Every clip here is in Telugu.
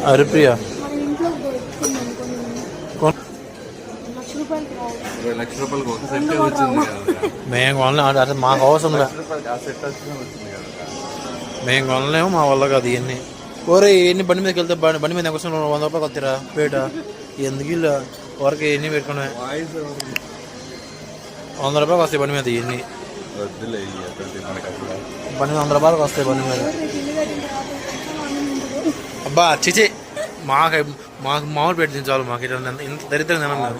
హరిప్రియ మేము కొనలేము, అసలు మాకు అవసరం లేదు. మేము కొనలేము, మా వల్ల కాదు ఇవన్నీ. ఓరే ఎన్ని బండి మీదకి వెళ్తే బండి మీద కోసం 100 రూపాయలు వస్తారా పేట? ఎందుకు ఇల్లు వరకు ఎన్ని పెట్టుకున్నా 100 రూపాయలు వస్తాయి బండి మీద. ఇవన్నీ బండి మీద 100 రూపాయలకు వస్తాయి బండి మీద. అబ్బా చిచి, మాకు మామూలు పెట్టి చాలు. మాకు ఇంత దరిద్రం తినం మేము.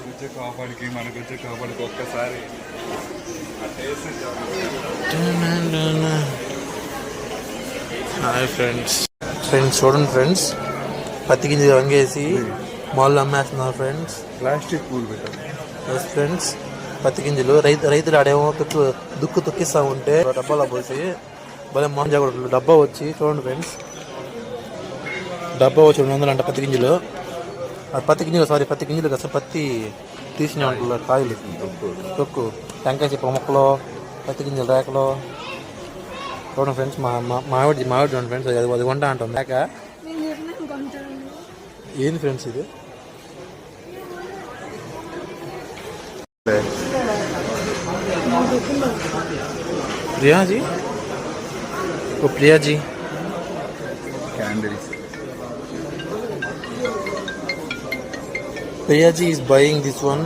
హాయ్ ఫ్రెండ్స్ చూడండి ఫ్రెండ్స్, పత్తి గింజ వంగేసి మాల్లో అమ్మేస్తున్నారు ఫ్రెండ్స్. ప్లాస్టిక్ పూలు పెట్టారు. ఎస్ ఫ్రెండ్స్, పత్తి గింజలు రైతులు ఆడేమో దుక్కు తొక్కిస్తూ ఉంటే డబ్బాలో పోసి భలే మోహన్ జాగ్రత్తలు. డబ్బా వచ్చి చూడండి ఫ్రెండ్స్, డబ్బా వచ్చి 200 అంట పత్తి గింజలు. పత్తి గింజలు అసలు పత్తి తీసిన ఉంటున్నారు కాయలు తొక్కు టెంకాయ చెప్ప మొక్కలు పత్తి గింజలు రేకలు. చూడండి ఫ్రెండ్స్, మామిడి చూడండి ఫ్రెండ్స్, అది కొంటా అంటుంది లేక. ఏంది ఫ్రెండ్స్ ఇది? ప్రియాజీ ప్రియాజీ candles. Priyaji is buying this one.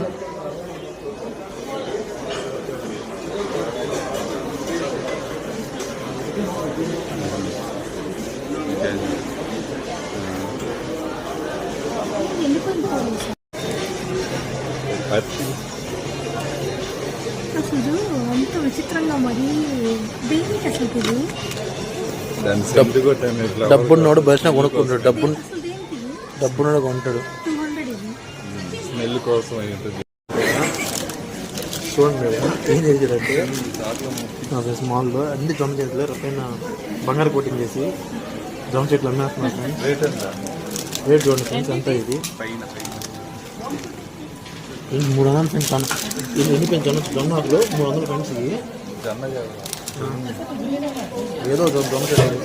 అసలు అంత విచిత్రంగా మరి దేనికి అసలు డబ్బున్నోడు బయట కొనుక్కుంటాడు. డబ్బున్నోడు కొంటాడు. స్మెల్ కోసం చూడండి ఏం చేశారంటే మాల్లో అన్ని జొన్న చెట్లు పైన బంగారు కోటింగ్ చేసి జొన్న చెట్లు అమ్మేస్తున్నారు ఫ్రెండ్స్. రేట్ చూడండి ఫ్రెండ్స్ ఎంత ఇది. 300 ఫ్రెండ్స్. ఎన్ని పెంచి జొన్న వాటిలో 300 ఫ్రెండ్స్. ఇది ఏదో జొన్న చెట్లు.